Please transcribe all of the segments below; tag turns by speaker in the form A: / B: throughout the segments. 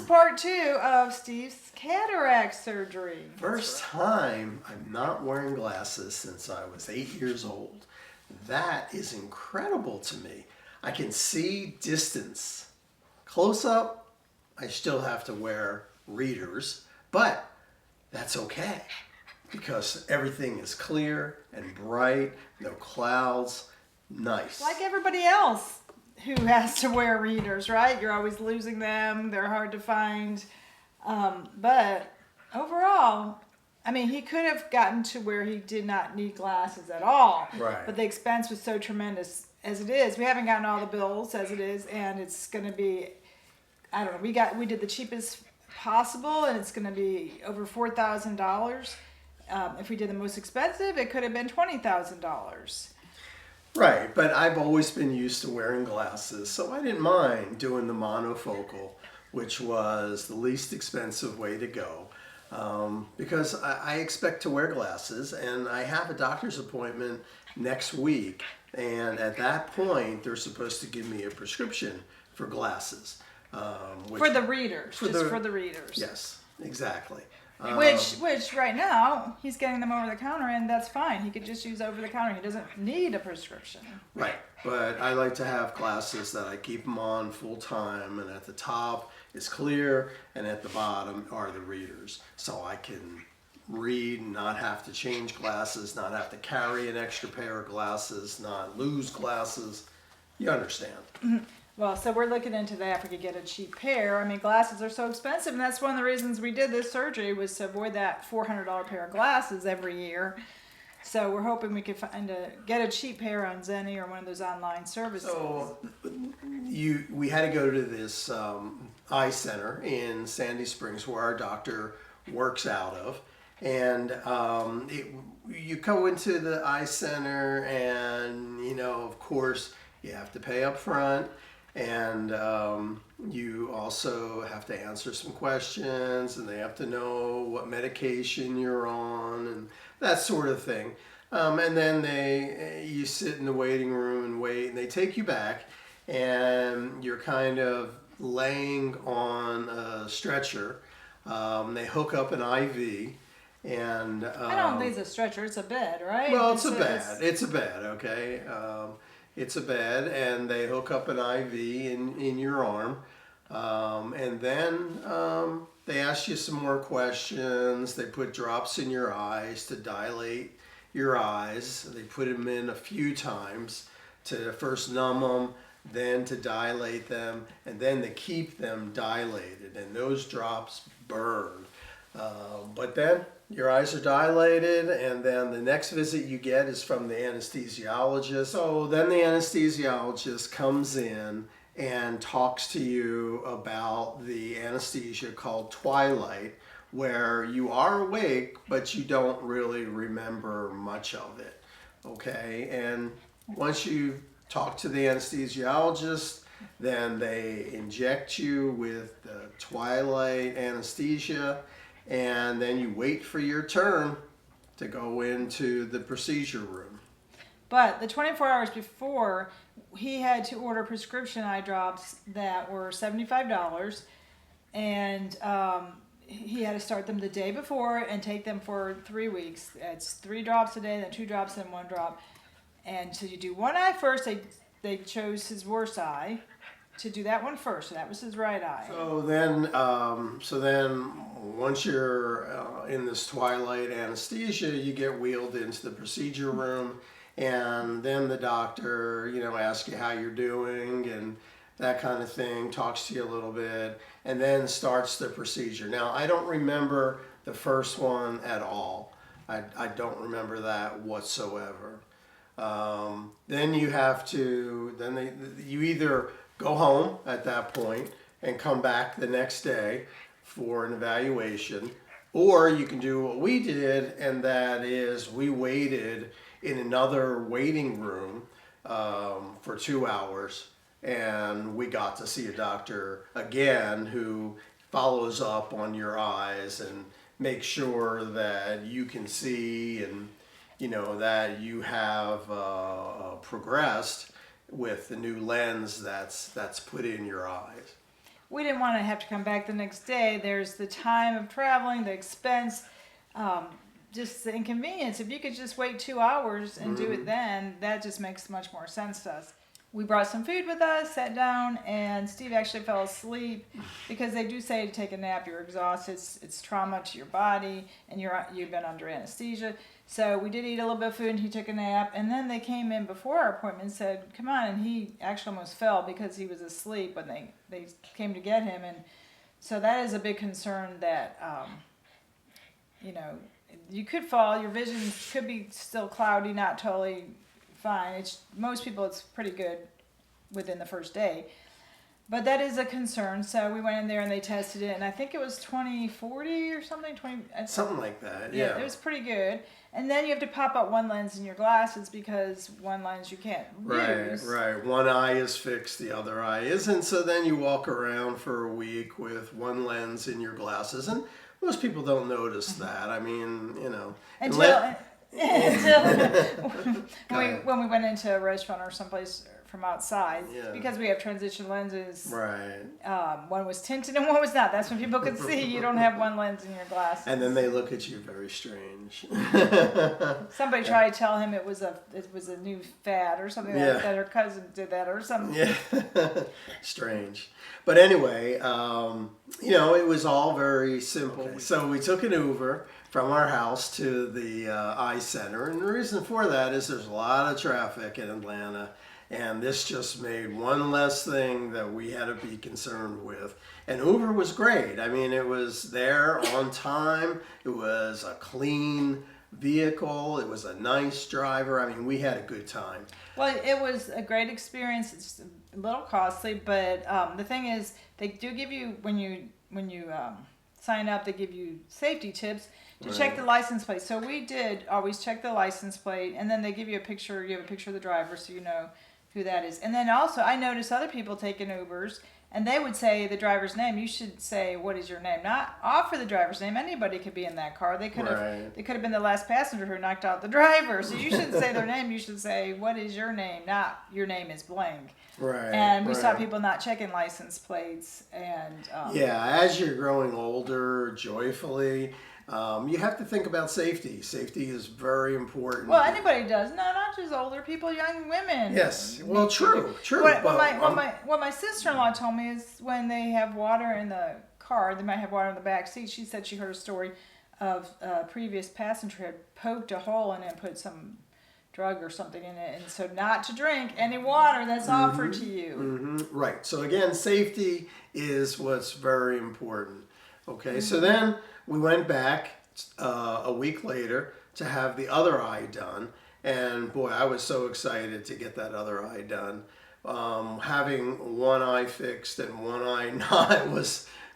A: part 2 of Steve's cataract surgery.
B: First time I'm not wearing glasses since I was 8 years old. That is incredible to me. I can see distance. Close up, I still have to wear readers, but that's okay because everything is clear and bright, no clouds, nice.
A: Like everybody else who has to wear readers, right? You're always losing them. They're hard to find. But overall, I mean, he could have gotten to where he did not need glasses at all.
B: Right.
A: But the expense was so tremendous as it is. We haven't gotten all the bills as it is, and it's going to be, I don't know, we did the cheapest possible, and it's going to be over $4,000. If we did the most expensive, it could have been $20,000.
B: Right, but I've always been used to wearing glasses, so I didn't mind doing the monofocal, which was the least expensive way to go, because I expect to wear glasses, and I have a doctor's appointment next week, and at that point, they're supposed to give me a prescription for glasses.
A: For the readers, for the readers.
B: Yes, exactly.
A: Which right now he's getting them over the counter, and that's fine. He could just use over the counter. He doesn't need a prescription.
B: Right, but I like to have glasses that I keep them on full time, and at the top is clear, and at the bottom are the readers, so I can read and not have to change glasses, not have to carry an extra pair of glasses, not lose glasses. You understand?
A: Mm-hmm. Well, so we're looking into that if we could get a cheap pair. I mean, glasses are so expensive, and that's one of the reasons we did this surgery was to avoid that $400 pair of glasses every year. So we're hoping we could get a cheap pair on Zenni or one of those online services.
B: So we had to go to this eye center in Sandy Springs where our doctor works out of, and you go into the eye center, and of course you have to pay up front. And you also have to answer some questions, and they have to know what medication you're on and that sort of thing. And then you sit in the waiting room and wait, and they take you back, and you're kind of laying on a stretcher. They hook up an IV. And
A: I don't think it's a stretcher; it's a bed, right?
B: Well, it's a bed. It's a bed, okay. It's a bed, and they hook up an IV in your arm, and then they ask you some more questions. They put drops in your eyes to dilate your eyes. They put them in a few times to first numb them, then to dilate them, and then to keep them dilated, and those drops burn. But then your eyes are dilated, and then the next visit you get is from the anesthesiologist. So then the anesthesiologist comes in and talks to you about the anesthesia called twilight, where you are awake, but you don't really remember much of it, okay? And once you talk to the anesthesiologist, then they inject you with the twilight anesthesia, and then you wait for your turn to go into the procedure room.
A: But the 24 hours before, he had to order prescription eye drops that were $75, and he had to start them the day before and take them for 3 weeks. It's 3 drops a day, then 2 drops, then 1 drop. And so you do one eye first. They chose his worst eye to do that one first. So that was his right eye.
B: So then once you're in this twilight anesthesia, you get wheeled into the procedure room, and then the doctor, asks you how you're doing and that kind of thing, talks to you a little bit, and then starts the procedure. Now, I don't remember the first one at all. I don't remember that whatsoever. Then you have to, you either go home at that point and come back the next day for an evaluation, or you can do what we did, and that is we waited in another waiting room for 2 hours, and we got to see a doctor again who follows up on your eyes and makes sure that you can see and that you have progressed with the new lens that's put in your eyes.
A: we didn't want to have to come back the next day. There's the time of traveling, the expense, just the inconvenience. If you could just wait 2 hours and do it then, that just makes much more sense to us. We brought some food with us, sat down, and Steve actually fell asleep because they do say to take a nap. You're exhausted. It's trauma to your body, and you've been under anesthesia. So we did eat a little bit of food, and he took a nap. And then they came in before our appointment and said, "Come on!" And he actually almost fell because he was asleep when they came to get him. And so that is a big concern that you could fall. Your vision could be still cloudy, not totally fine. Most people it's pretty good within the first day, but that is a concern. So we went in there and they tested it, and I think it was 20/40 or something.
B: Something like that. Yeah,
A: it was pretty good. And then you have to pop out one lens in your glasses because one lens you can't use.
B: Right. One eye is fixed, the other eye isn't. So then you walk around for a week with one lens in your glasses, and most people don't notice that. I mean,
A: Until when we went into a restaurant or someplace from outside, because we have transition lenses.
B: Right.
A: One was tinted and one was not. That's when people could see you don't have one lens in your glasses.
B: And then they look at you very strange.
A: Somebody tried to tell him it was a new fad or something like that. Her cousin did that or something.
B: Yeah. Strange. But anyway, it was all very simple. Okay. So we took an Uber from our house to the eye center, and the reason for that is there's a lot of traffic in Atlanta, and this just made one less thing that we had to be concerned with. And Uber was great. I mean, it was there on time. It was a clean vehicle. It was a nice driver. I mean, we had a good time.
A: Well, it was a great experience. It's a little costly, but the thing is, they do give you when you sign up, they give you safety tips to check the license plate. So we did always check the license plate, and then they give you a picture. You have a picture of the driver, so you know who that is. And then also, I noticed other people taking Ubers, and they would say the driver's name. You should say, "What is your name?" Not offer the driver's name. Anybody could be in that car. They could have been the last passenger who knocked out the driver. So you shouldn't say their name. You should say, "What is your name?" Not "Your name is blank."
B: Right.
A: And we saw people not checking license plates, and
B: as you're growing older, joyfully. You have to think about safety. Safety is very important.
A: Well, anybody does. No, not just older people, young women.
B: Yes. Well, true.
A: What my sister-in-law told me is when they have water in the car, they might have water in the back seat. She said she heard a story of a previous passenger had poked a hole in it and put some drug or something in it, and so not to drink any water that's offered to you.
B: Mm-hmm. Right. So again, safety is what's very important. Okay. So then we went back a week later to have the other eye done, and boy, I was so excited to get that other eye done. Having one eye fixed and one eye not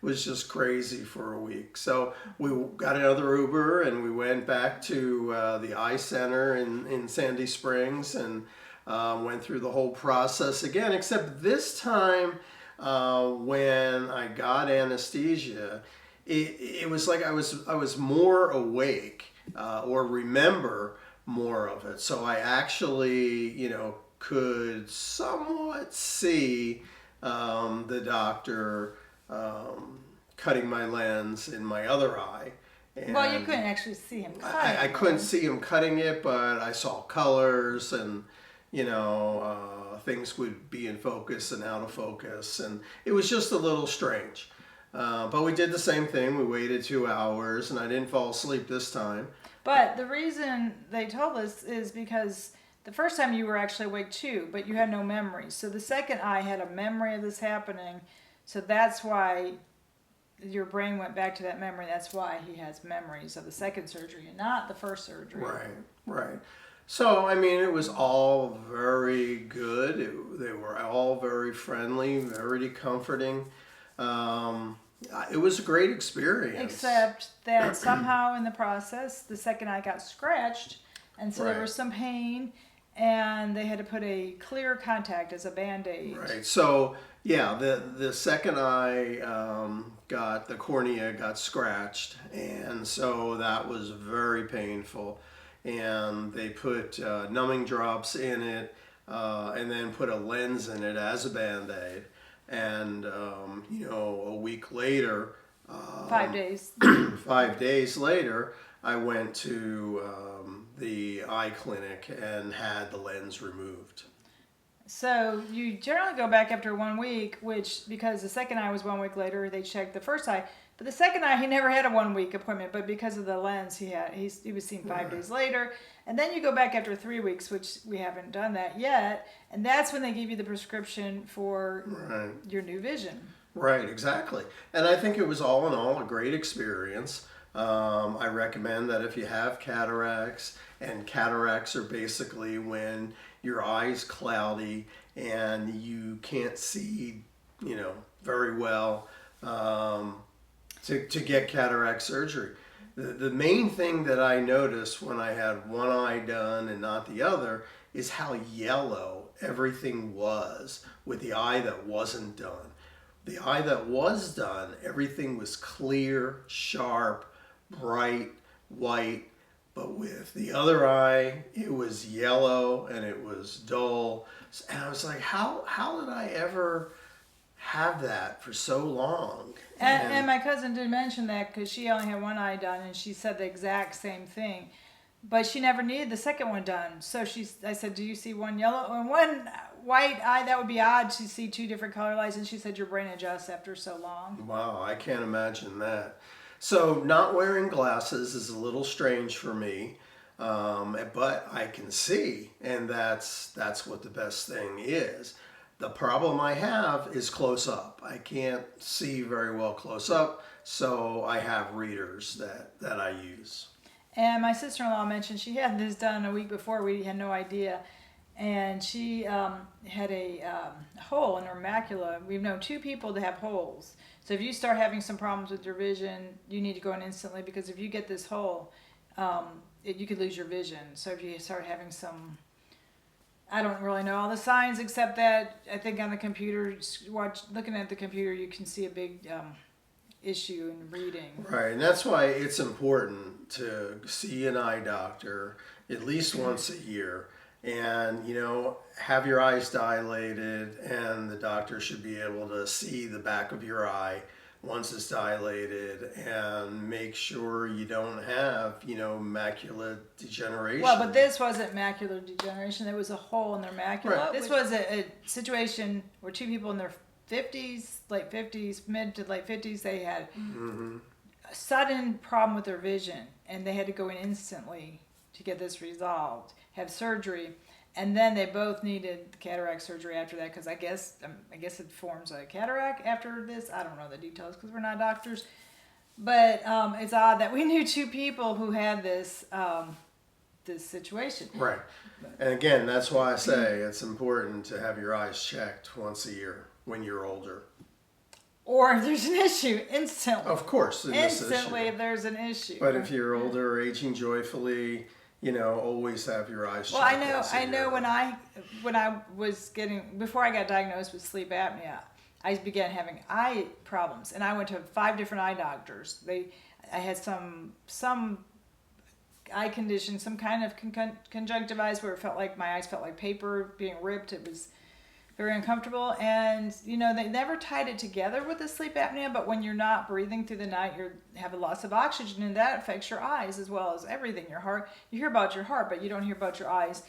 B: was just crazy for a week. So we got another Uber and we went back to the eye center in Sandy Springs and went through the whole process again, except this time when I got anesthesia, it was like I was more awake or remember more of it. So I actually, could somewhat see the doctor cutting my lens in my other eye. And
A: well, you couldn't actually see him cutting it.
B: I couldn't see him cutting it, but I saw colors and, things would be in focus and out of focus. And it was just a little strange. But we did the same thing. We waited 2 hours, and I didn't fall asleep this time.
A: But the reason they told us is because the first time you were actually awake too, but you had no memory. So the second eye had a memory of this happening. So that's why your brain went back to that memory. That's why he has memories of the second surgery and not the first surgery.
B: Right. So, I mean, it was all very good. They were all very friendly, very comforting. It was a great experience.
A: Except that somehow in the process, the second eye got scratched, and so there was some pain, and they had to put a clear contact as a Band-Aid.
B: Right. So, the second eye the cornea got scratched, and so that was very painful. And they put numbing drops in it, and then put a lens in it as a Band-Aid. And, a week later,
A: 5 days.
B: 5 days later, I went to the eye clinic and had the lens removed.
A: So you generally go back after 1 week, which because the second eye was 1 week later, they checked the first eye. But the second eye, he never had a 1 week appointment, but because of the lens, he was seen 5 days later. And then you go back after 3 weeks, which we haven't done that yet. And that's when they give you the prescription for your new vision.
B: Right, exactly. And I think it was all in all a great experience. I recommend that if you have cataracts, and cataracts are basically when your eye's cloudy and you can't see, very well, to get cataract surgery. The main thing that I noticed when I had one eye done and not the other is how yellow everything was with the eye that wasn't done. The eye that was done, everything was clear, sharp, bright, white, but with the other eye, it was yellow and it was dull. And I was like, how did I ever have that for so long?
A: And my cousin did mention that because she only had one eye done, and she said the exact same thing. But she never needed the second one done. So I said, do you see one yellow and one white eye? That would be odd to see two different color lights. And she said, your brain adjusts after so long.
B: Wow, I can't imagine that. So not wearing glasses is a little strange for me, but I can see, and that's what the best thing is. The problem I have is close up. I can't see very well close up, so I have readers that I use.
A: And my sister-in-law mentioned she had this done a week before. We had no idea. And she had a hole in her macula. We've known 2 people to have holes. So if you start having some problems with your vision, you need to go in instantly, because if you get this hole, you could lose your vision. So if you start having some, I don't really know all the signs, except that I think on the computer, looking at the computer, you can see a big issue in reading.
B: Right, and that's why it's important to see an eye doctor at least once a year. And, have your eyes dilated, and the doctor should be able to see the back of your eye once it's dilated, and make sure you don't have, macular degeneration.
A: Well, but this wasn't macular degeneration. There was a hole in their macula.
B: Right.
A: This was a situation where 2 people in their 50s, late 50s, mid to late 50s, they had a sudden problem with their vision, and they had to go in instantly to get this resolved, have surgery, and then they both needed cataract surgery after that, because I guess it forms a cataract after this. I don't know the details because we're not doctors, but it's odd that we knew 2 people who had this this situation.
B: Right, and again, that's why I say it's important to have your eyes checked once a year when you're older.
A: Or if there's an issue, instantly.
B: Of course,
A: instantly if there's an issue.
B: But if you're older, aging joyfully, always have your eyes checked.
A: Well, I know when I was before I got diagnosed with sleep apnea, I began having eye problems, and I went to 5 different eye doctors. I had some eye condition, some kind of conjunctivitis where it felt like my eyes felt like paper being ripped. It was very uncomfortable, and they never tied it together with the sleep apnea, but when you're not breathing through the night, you have a loss of oxygen, and that affects your eyes as well as everything. Your heart, you hear about your heart, but you don't hear about your eyes.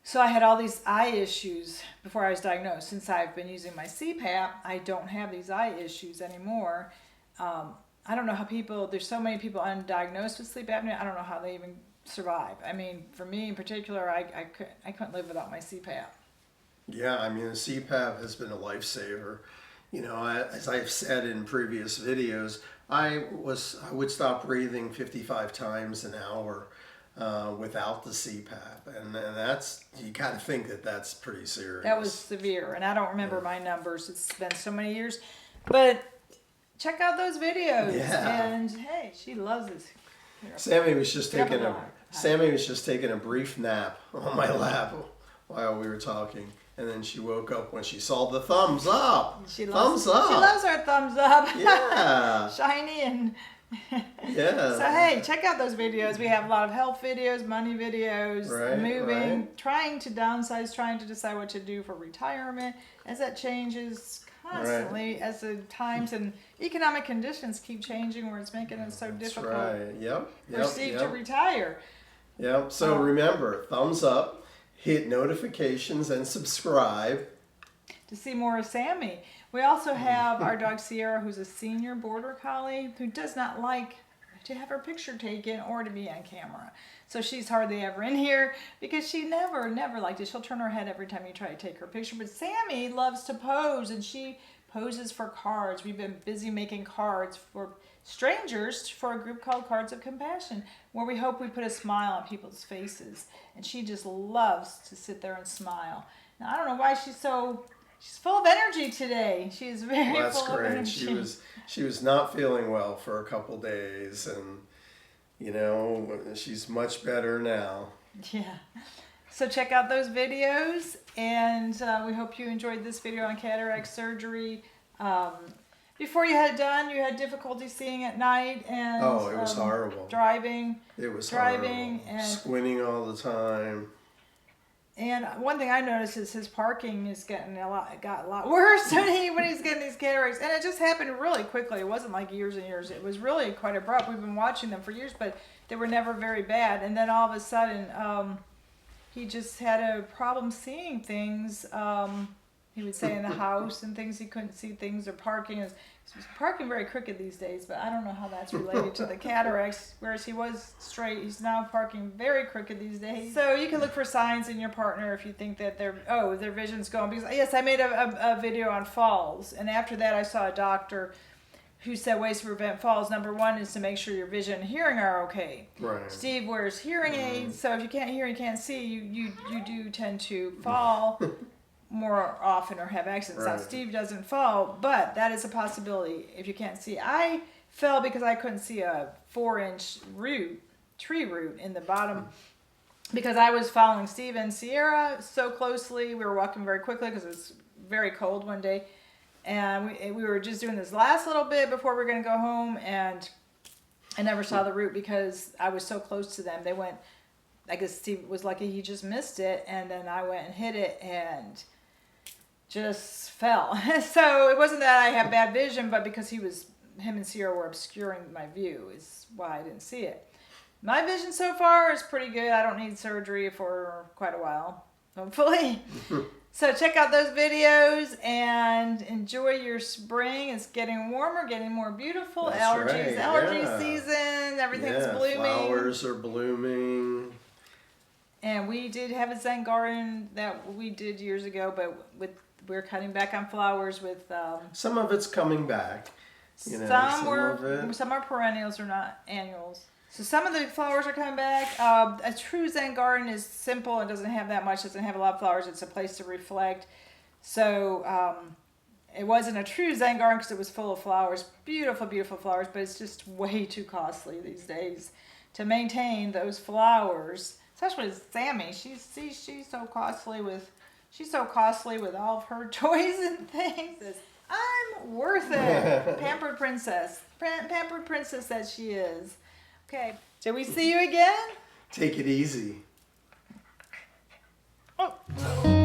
A: So I had all these eye issues before I was diagnosed. Since I've been using my CPAP, I don't have these eye issues anymore. I don't know how there's so many people undiagnosed with sleep apnea, I don't know how they even survive. I mean, for me in particular, I couldn't live without my CPAP.
B: Yeah, I mean, the CPAP has been a lifesaver. As I've said in previous videos, I would stop breathing 55 times an hour without the CPAP, and that's, you got to think that's pretty serious.
A: That was severe, and I don't remember my numbers. It's been so many years, but check out those videos.
B: Yeah.
A: And hey, she loves this.
B: Sammy was just taking a brief nap on my lap while we were talking. And then she woke up when she saw the thumbs up. Thumbs up.
A: She loves our thumbs up.
B: Yeah.
A: Shiny and.
B: Yeah.
A: So hey, check out those videos. We have a lot of health videos, money videos, moving, trying to downsize, trying to decide what to do for retirement. As that changes constantly as the times and economic conditions keep changing where it's making it so difficult
B: Right. Yep.
A: for Steve to retire.
B: Yep. So remember, thumbs up, hit notifications, and subscribe.
A: To see more of Sammy. We also have our dog Sierra, who's a senior border collie, who does not like to have her picture taken or to be on camera. So she's hardly ever in here because she never liked it. She'll turn her head every time you try to take her picture. But Sammy loves to pose, and she poses for cards. We've been busy making cards for strangers for a group called Cards of Compassion, where we hope we put a smile on people's faces. And she just loves to sit there and smile. Now, I don't know why she's full of energy today. She is very full of energy.
B: She was not feeling well for a couple days, and she's much better now.
A: Yeah. So check out those videos, and we hope you enjoyed this video on cataract surgery. Before you had it done, you had difficulty seeing at night, and
B: it was horrible.
A: Driving.
B: It was
A: driving
B: horrible.
A: And
B: squinting all the time.
A: And one thing I noticed is his parking is got a lot worse when he's getting these cataracts. And it just happened really quickly. It wasn't like years and years. It was really quite abrupt. We've been watching them for years, but they were never very bad. And then all of a sudden, he just had a problem seeing things. He would say in the house and things, he couldn't see things, or parking. He's parking very crooked these days, but I don't know how that's related to the cataracts. Whereas he was straight, he's now parking very crooked these days. So you can look for signs in your partner if you think that their vision's going. Because yes, I made a video on falls, and after that I saw a doctor who said ways to prevent falls. Number one is to make sure your vision and hearing are okay.
B: Right.
A: Steve wears hearing aids, so if you can't hear and can't see, you do tend to fall more often or have accidents.
B: Right.
A: Now, Steve doesn't fall, but that is a possibility if you can't see. I fell because I couldn't see a 4-inch tree root in the bottom, because I was following Steve and Sierra so closely. We were walking very quickly because it was very cold one day, and we were just doing this last little bit before we were going to go home, and I never saw the root because I was so close to them. They went, I guess Steve was lucky he just missed it, and then I went and hit it and just fell. So it wasn't that I have bad vision, but because him and Sierra were obscuring my view is why I didn't see it. My vision so far is pretty good. I don't need surgery for quite a while, hopefully. So check out those videos and enjoy your spring. It's getting warmer, getting more beautiful.
B: That's
A: allergy
B: right.
A: season. Everything's blooming.
B: Flowers are blooming.
A: And we did have a Zen garden that we did years ago, but we're cutting back on flowers with
B: some of it's coming back.
A: Some are perennials, or not annuals. So some of the flowers are coming back. A true Zen garden is simple and doesn't have a lot of flowers. It's a place to reflect. So it wasn't a true Zen garden because it was full of flowers, beautiful, beautiful flowers, but it's just way too costly these days to maintain those flowers. Especially with Sammy, she's so costly with all of her toys and things. I'm worth it. Pampered princess that she is. Okay, till we see you again.
B: Take it easy.
A: Oh.